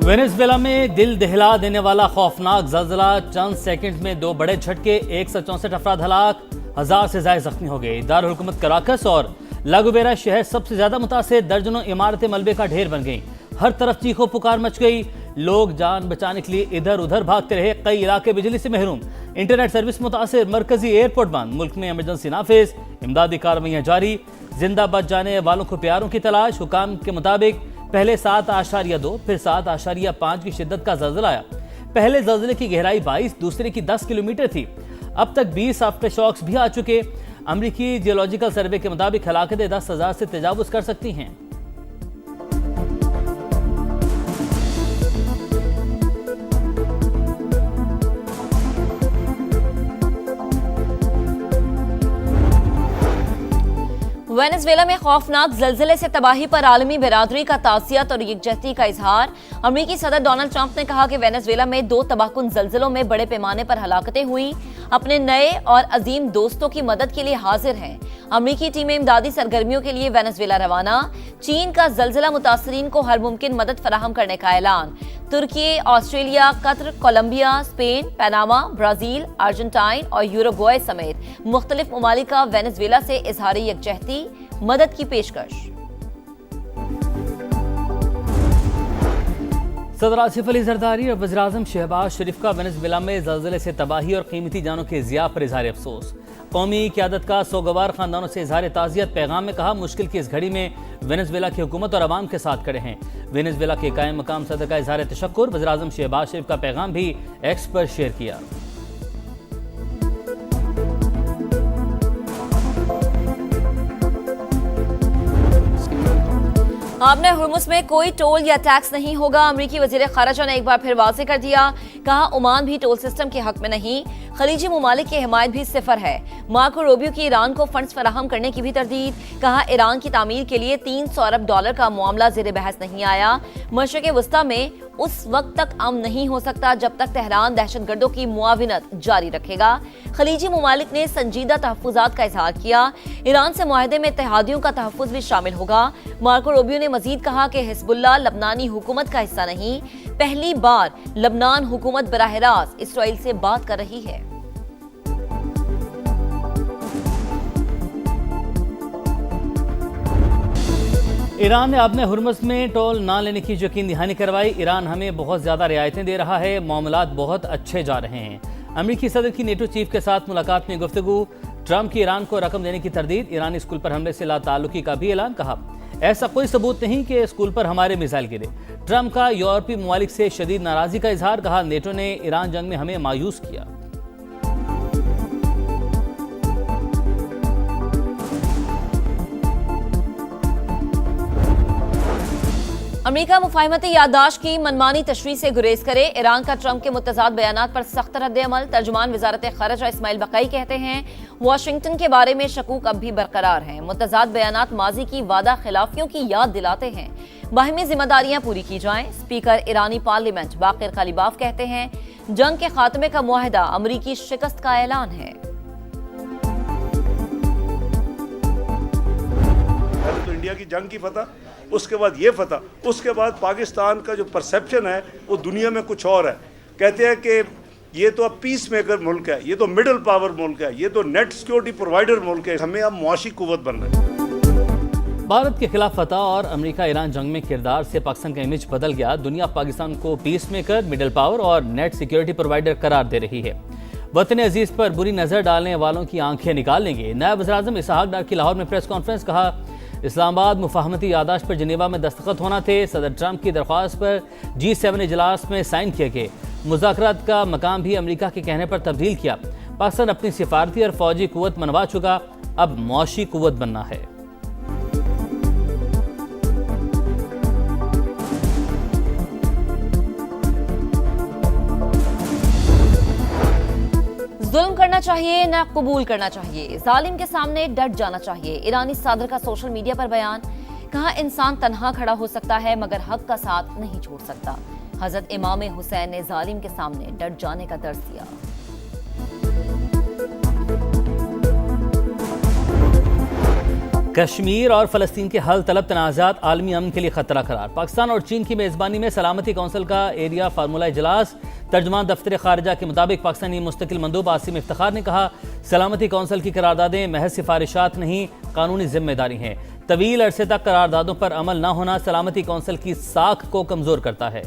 Venezuela में दिल दहला देने वाला खौफनाक ज़लज़ला, चंद सेकंड्स में 2 बड़े झटके, 164 अफराद हलाक, 1000 से ज्यादा जख्मी हो गए। दारुल हुकूमत कराकस और लागोवेरा शहर सबसे ज्यादा मुतासिर, दर्जनों इमारतें मलबे का ढेर बन गईं। हर तरफ चीखों पुकार मच गई, लोग जान बचाने के लिए इधर उधर भागते रहे। कई इलाके बिजली से महरूम, इंटरनेट सर्विस मुतासिर, मरकजी एयरपोर्ट बंद। मुल्क में इमरजेंसी नाफिज, इमदादी कार्रवाइयाँ जारी, जिंदा बच जाने वालों को प्यारों की तलाश। हुकाम के मुताबिक पहले 7.2 फिर 7.5 की शिद्दत का ज़लज़ला आया। पहले ज़लज़ले की गहराई 22, दूसरे की 10 किलोमीटर थी। अब तक 20 आफ्टर शॉक्स भी आ चुके। अमरीकी जियोलॉजिकल सर्वे के मुताबिक हलाकतें 10,000 से तजावुज कर सकती हैं। वेनेजुएला में खौफनाक ज़लज़ले से तबाही पर आलमी बिरादरी का ताज़ियत और यकजहती का इजहार। अमरीकी सदर डोनाल्ड ट्रंप ने कहा कि वेनेजुएला में 2 तबाहकुन ज़लज़लों में बड़े पैमाने पर हलाकतें हुई, अपने नए और अजीम दोस्तों की मदद के लिए हाजिर हैं। अमरीकी टीमें इमदादी सरगर्मियों के लिए वेनेजुएला रवाना। चीन का ज़लज़ला मुतासरीन को हर मुमकिन मदद फराहम करने का ऐलान। तुर्की, Australia, Qatar, Colombia, Spain, Panama, Brazil, Argentine और यूरुग्वे समेत मुख्तलिफ ममालिक का वेनेजुएला से इजहार यकजहती मदद की पेशकश। सदर आसिफ अली जरदारी और वज़ीर-ए-आज़म शहबाज शरीफ का वेनेजुएला में ज़लज़ले से तबाही और कीमती जानों के ज़िया पर इज़हार अफसोस। कौमी क़यादत का सोगवार खानदानों से इज़हार ताज़ियत। पैगाम में कहा, मुश्किल की इस घड़ी में वेनेजुएला की हुकूमत और अवाम के साथ खड़े हैं। वेनेजुएला के कायम मकाम सदर का इज़हार तशक्कुर। वज़ीर-ए-आज़म शहबाज शरीफ का पैगाम भी एक्स पर शेयर किया। आपने हुर्मुज़ में कोई टोल या टैक्स नहीं होगा, अमरीकी वज़ीर ख़ारिजा ने एक बार फिर वाज़ेह कर दिया। कहा, ओमान भी टोल सिस्टम के हक में नहीं, खलीजी ममालिक की हिमायत भी सिफर है। मार्को रूबियो की ईरान को फंड्स फराहम करने की भी तरदीद। कहा, ईरान की तामीर के लिए $300 अरब का मामला ज़ेर बहस नहीं आया। मशरिक़ वस्ता में उस वक्त तक अमन नहीं हो सकता जब तक तेहरान दहशतगर्दों की मुआविनत जारी रखेगा। खलीजी ममालिक ने संजीदा तहफ़्फ़ुज़ात का इज़हार किया। ईरान से मुआहदे में इत्तेहादियों का तहफ़्फ़ुज़ भी शामिल होगा। मार्को रूबियो ने मजीद कहा कि हिज़्बुल्लाह लबनानी हुकूमत का हिस्सा नहीं। पहली बार लबनान हुकूमत बराह रास्त इसराइल से बात कर रही है। ईरान ने अपने हुर्मुज़ में टोल ना लेने की यकीन दहानी करवाई। ईरान हमें बहुत ज़्यादा रियायतें दे रहा है, मामलात बहुत अच्छे जा रहे हैं। अमरीकी सदर की नेटो चीफ के साथ मुलाकात में गुफ्तगू। ट्रंप की ईरान को रकम देने की तरदीद। ईरानी स्कूल पर हमले से लाताल्लुकी का भी ऐलान। कहा, ऐसा कोई सबूत नहीं कि स्कूल पर हमारे मिसाइल गिरे। ट्रंप का यूरोपीय ममालिक से शदीद नाराजगी का इजहार। कहा, नेटो ने ईरान जंग में हमें मायूस किया। अमेरिका मुफाहिमती याददाश्त की मनमानी तशरीह से गुरेज करे। ईरान का ट्रंप के मुतज़ाद बयानात पर सख्त रद्द-ए-अमल। तर्जुमान वज़ारत ख़ारिजा इस्माइल बक़ई कहते हैं, वाशिंगटन के बारे में शकूक अब भी बरकरार हैं। मुतज़ाद बयानात माजी की वादा खिलाफियों की याद दिलाते हैं। बाहिमी जिम्मेदारियां पूरी की जाएं। स्पीकर ईरानी पार्लियामेंट बाक़िर क़लीबाफ कहते हैं, जंग के खात्मे का मुआहदा अमरीकी शिकस्त का ऐलान है। तो इंडिया की जंग की फतह, उसके बाद ये फतह, उसके बाद पाकिस्तान का जो परसेप्शन है वो दुनिया में कुछ और है। कहते हैं कि ये तो अब पीस मेकर मुल्क है, ये तो मिडिल पावर मुल्क है, ये तो नेट सिक्योरिटी प्रोवाइडर मुल्क है। हमें अब मुआशी कुव्वत बन रहे हैं। भारत के खिलाफ फतह और अमेरिका ईरान जंग में किरदार से पाकिस्तान का इमेज बदल गया। दुनिया पाकिस्तान को पीस मेकर, मिडिल पावर और नेट सिक्योरिटी प्रोवाइडर करार दे रही है। वतन अजीज पर बुरी नजर डालने वालों की आंखें निकाल लेंगे। नायब वज़ीर-ए-आज़म इसहाक डार की लाहौर में प्रेस कॉन्फ्रेंस। कहा, इस्लामाबाद मुफाहमती यादाश्त पर जिनेवा में दस्तखत होना थे। सदर ट्रंप की दरख्वास्त पर G7 इजलास में साइन किए गए। मुज़ाकरात का मकाम भी अमेरिका के कहने पर तब्दील किया। पाकिस्तान अपनी सिफारती और फौजी कुव्वत मनवा चुका, अब मौशी कुव्वत बनना है। जुल्म करना चाहिए ना कबूल करना चाहिए, जालिम के सामने डट जाना चाहिए। ईरानी सदर का सोशल मीडिया पर बयान। कहा, इंसान तन्हा खड़ा हो सकता है मगर हक का साथ नहीं छोड़ सकता। हजरत इमाम हुसैन ने जालिम के सामने डट जाने का दर्स दिया। कश्मीर और फ़लस्तीन के हल तलब तनाज़ात आलमी अमन के लिए खतरा करार। पाकिस्तान और चीन की मेज़बानी में सलामती कौंसिल का एरिया फार्मूला इजलास। तर्जुमान दफ्तर खारजा के मुताबिक पाकिस्तानी मुस्तकिल मंदूब आसिम इफ्तिखार ने कहा, सलामती कौंसिल की करारदादें महज सिफारिशात नहीं, कानूनी जिम्मेदारी हैं। तवील अरसे तक करारदादों पर अमल न होना सलामती कौंसिल की साख को कमज़ोर करता है।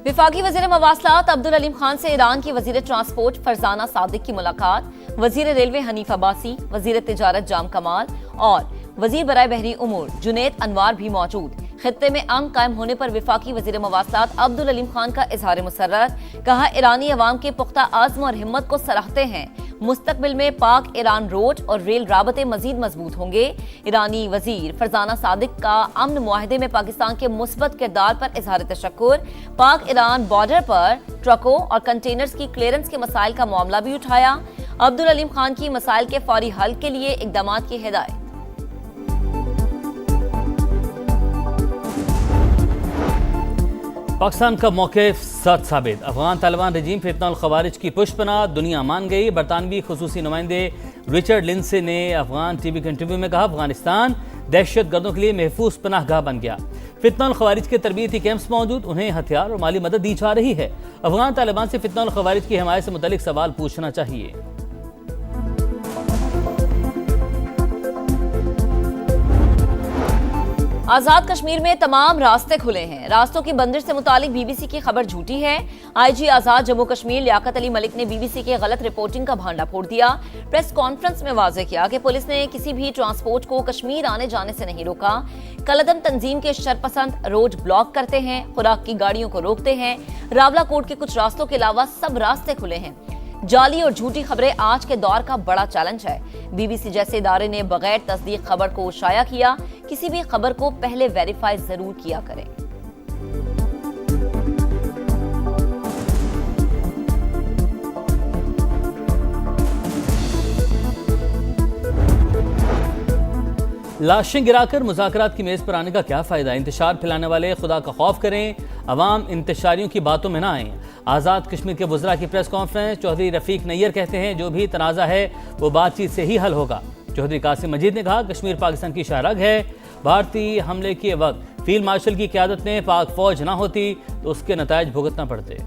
विफाकी वज़ीर मवासलात अब्दुल अलीम खान से ईरान की वज़ीर ट्रांसपोर्ट फरजाना सादिक की मुलाकात। वज़ीर रेलवे हनीफ अब्बासी, वज़ीर तिजारत जाम कमाल और वज़ीर बराए बहरी उमूर जुनैद अनवार भी मौजूद। खित्ते में अमन कायम होने पर विफाकी वज़ीर मवासलात अब्दुल अलीम खान का इजहार मुसर्रत। कहा, ईरानी अवाम के पुख्ता आज़्म और हिम्मत को सराहते हैं। मुस्तकबिल में पाक ईरान रोड और रेल राबते मजीद मजबूत होंगे। ईरानी वजीर फरजाना सादिक का अमन मुआहदे में पाकिस्तान के मुस्बत किरदार पर इजहार तशक्कुर। पाक ईरान बॉर्डर पर ट्रकों और कंटेनर्स की क्लियरेंस के मसाइल का मामला भी उठाया। अब्दुल अलीम खान की मसाइल के फौरी हल के लिए इकदाम की हिदायत। पाकिस्तान का मौक़िफ़ सच साबित। अफगान तालिबान रजीम फितनल खवारिज की पुष्पना दुनिया मान गई। बरतानवी खुसूसी नुमाइंदे रिचर्ड लिंडसे ने अफगान टीवी के इंटरव्यू में कहा, अफगानिस्तान दहशत गर्दों के लिए महफूज पनाहगाह बन गया। फितनल खवारिज के तरबियती कैंप्स मौजूद, उन्हें हथियार और माली मदद दी जा रही है। अफगान तालिबान से फितनल खवारिज की हिमायत से मुतल्लिक सवाल पूछना चाहिए। आजाद कश्मीर में तमाम रास्ते खुले हैं। रास्तों की बंदिश से मुतालिक बीबीसी की खबर झूठी है। आईजी आजाद जम्मू कश्मीर लियाकत अली मलिक ने बीबीसी के गलत रिपोर्टिंग का भांडा फोड़ दिया। प्रेस कॉन्फ्रेंस में वाज़ेह किया कि पुलिस ने किसी भी ट्रांसपोर्ट को कश्मीर आने जाने से नहीं रोका। कलदम तंजीम के शरपसंद रोड ब्लॉक करते हैं, खुराक की गाड़ियों को रोकते हैं। रावलाकोट के कुछ रास्तों के अलावा सब रास्ते खुले हैं। जाली और झूठी खबरें आज के दौर का बड़ा चैलेंज है। बीबीसी जैसे इदारे ने बगैर तस्दीक खबर को शाया किया। किसी भी खबर को पहले वेरीफाई जरूर किया करें। लाशें गिराकर मुज़ाकरात की मेज़ पर आने का क्या फ़ायदा। इंतशार फैलाने वाले खुदा का खौफ करें, अवाम इंतशारियों की बातों में ना आएँ। आज़ाद कश्मीर के वज़रा की प्रेस कॉन्फ्रेंस। चौधरी रफ़ीक नैयर कहते हैं, जो भी तनाज़ा है वो बातचीत से ही हल होगा। चौधरी कासिम मजीद ने कहा, कश्मीर पाकिस्तान की शाहरग है। भारतीय हमले के वक्त फील्ड मार्शल की क़यादत में पाक फ़ौज ना होती तो उसके नताइज भुगतना पड़ते।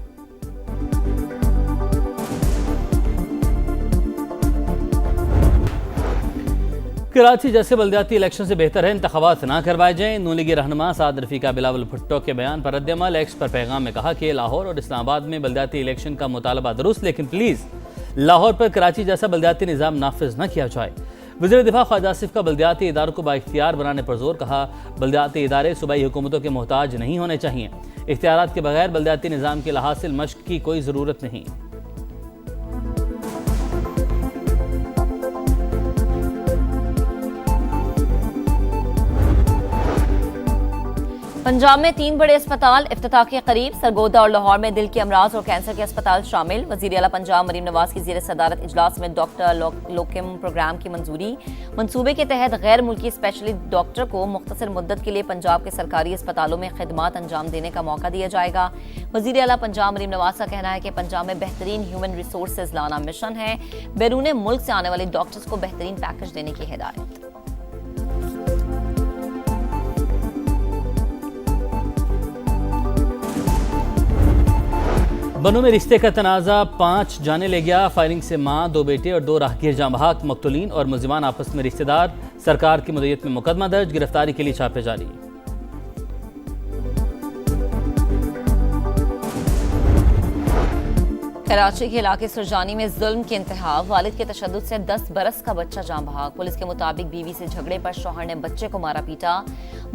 कराची जैसे बल्दियाती इलेक्शन से बेहतर है इंतखाबात ना करवाए जाएं। नून लीगी रहनुमा साद रफ़ीका बिलावल भुट्टो के बयान पर रद्द-ए-अमल। एक्स पर पैगाम में कहा कि लाहौर और इस्लामाबाद में बल्दियाती इलेक्शन का मुतालबा दुरुस्त, लेकिन प्लीज़ लाहौर पर कराची जैसा बल्दियाती निज़ाम नाफिज न किया जाए। वज़ीर दिफा ख्वाजा आसिफ का बल्दियाती इदारों को बाइख्तियार बनाने पर जोर। कहा, बल्दियाती इदारे सूबाई हुकूमतों के मोहताज नहीं होने चाहिए। इख्तियारात के बगैर बल्दियाती निज़ाम के हासिल मश्क की कोई ज़रूरत नहीं। पंजाब में 3 बड़े अस्पताल इफ्तिताह के करीब। सरगोदा और लाहौर में दिल के अमराज और कैंसर के अस्पताल शामिल। वज़ीर आला पंजाब मरीम नवाज की ज़ेर सदारत इजलास में डॉक्टर लोकिम प्रोग्राम की मंजूरी। मंसूबे के तहत गैर मुल्की स्पेशलिस्ट डॉक्टर को मुख्तसर मुद्दत के लिए पंजाब के सरकारी अस्पतालों में खिदमात अंजाम देने का मौका दिया जाएगा। वज़ीर आला पंजाब मरीम नवाज का कहना है कि पंजाब में बेहतरीन ह्यूमन रिसोर्सेज लाना मिशन है। बैरून मुल्क से आने वाले डॉक्टर्स को बेहतरीन पैकेज देने की हिदायत। बनों में रिश्ते का तनाज़ा 5 जाने ले गया। फायरिंग से मां, 2 बेटे और 2 राहगीर जाँ बहक। मक्तूलीन और मुलजिमान आपस में रिश्तेदार। सरकार की मदईयत में मुकदमा दर्ज। गिरफ्तारी के लिए छापे जारी। कराची के इलाके सुरजानी में जुल्म की इंतहा। वालिद के तशद्दुद से 10 बरस का बच्चा जाँ बहक। पुलिस के मुताबिक बीवी से झगड़े पर शौहर ने बच्चे को मारा पीटा।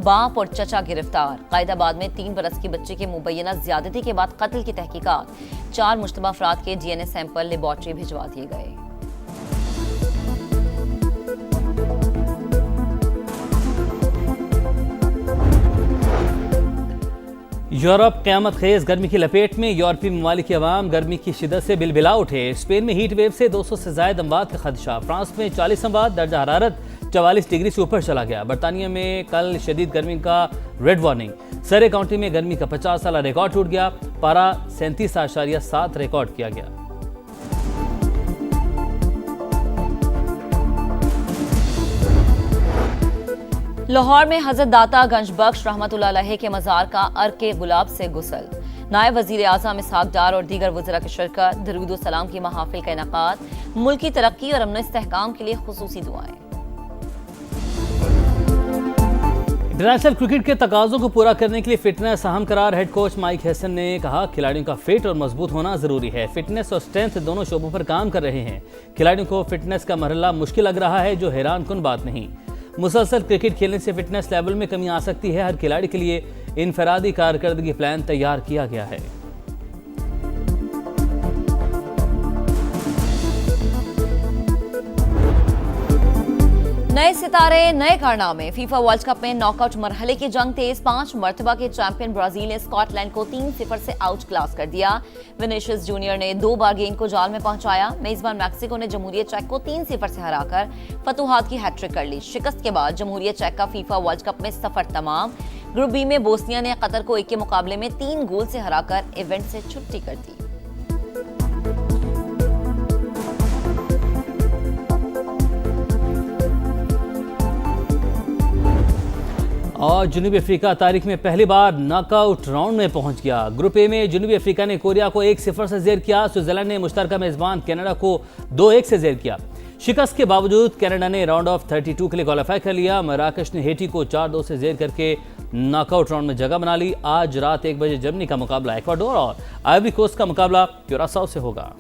बाप और चचा गिरफ्तार। कायदाबाद में 3 बरस की बच्चे के मुबैना ज्यादती के बाद कत्ल की तहकीकात। 4 मुश्तबा अफराद के DNA सैंपल लेबॉर्ट्री भिजवा दिए गए। यूरोप क़यामत खेज गर्मी की लपेट में। यूरोपीय ममालिक की अवाम गर्मी की शिद्दत से बिलबिला उठे। स्पेन में हीट वेव से 200 से ज़ायद अमवात का खदशा। फ्रांस में 40 अमवात। दर्जा हरारत 44 डिग्री से ऊपर चला गया। बर्तानिया में कल शदीद गर्मी का रेड वार्निंग। सरे काउंटी में गर्मी का 50 साल रिकॉर्ड टूट गया। पारा 37.7 रिकॉर्ड किया गया। लाहौर में हजरत दाता गंज बख्श रहमतुल्लाह अलैह के मज़ार का अर्के गुलाब से गुसल। नायब वज़ीर आज़म इसहाक डार और दीगर वज़रा की शिरकत, दरूद व सलाम की महाफिल का इनेकाद, मुल्क की तरक्की और अमन इस्तेहकाम के लिए खुसूसी दुआएं। इंटरनेशनल क्रिकेट के तकाज़ों को पूरा करने के लिए फिटनेस अहम करार। हेड कोच माइक हैसन ने कहा, खिलाड़ियों का फिट और मजबूत होना जरूरी है। फिटनेस और स्ट्रेंथ दोनों शोबों पर काम कर रहे हैं। खिलाड़ियों को फिटनेस का मरहला मुश्किल लग रहा है, जो हैरान कुन बात नहीं। मुसलसल क्रिकेट खेलने से फिटनेस लेवल में कमी आ सकती है। हर खिलाड़ी के लिए इनफरादी कारकर्दगी प्लान तैयार किया गया है। नए सितारे, नए कारनामे। फीफा वर्ल्ड कप में नॉकआउट मरहले की जंग तेज। 5 मर्तबा के चैंपियन ब्राजील ने स्कॉटलैंड को 3-0 से आउट क्लास कर दिया। विनीशियस जूनियर ने 2 बार गेंद को जाल में पहुंचाया। मेजबान मैक्सिको ने जमहूरियत चेक को 3-0 से हराकर फतुहात की हैट्रिक कर ली। शिकस्त के बाद जमहूरियत चेक का फीफा वर्ल्ड कप में सफर तमाम। ग्रुप बी में बोस्निया ने कतर को 1 के मुकाबले में 3 गोल से हराकर इवेंट से छुट्टी कर दी। और जनूबी अफ्रीका तारीख में पहली बार नॉकआउट राउंड में पहुंच गया। ग्रुप ए में जनूबी अफ्रीका ने कोरिया को 1-0 से जेर किया। स्विट्जरलैंड ने मुश्तरका मेजबान कनाडा को 2-1 से जेर किया। शिकस्त के बावजूद कनाडा ने राउंड ऑफ 32 के लिए क्वालिफाई कर लिया। मराकश ने हेटी को 4-2 से जेर करके नॉकआउट राउंड में जगह बना ली। आज रात 1 बजे जर्मनी का मुकाबला इक्वाडोर और आइवरी कोस्ट का मुकाबला क्यूरासाओ से होगा।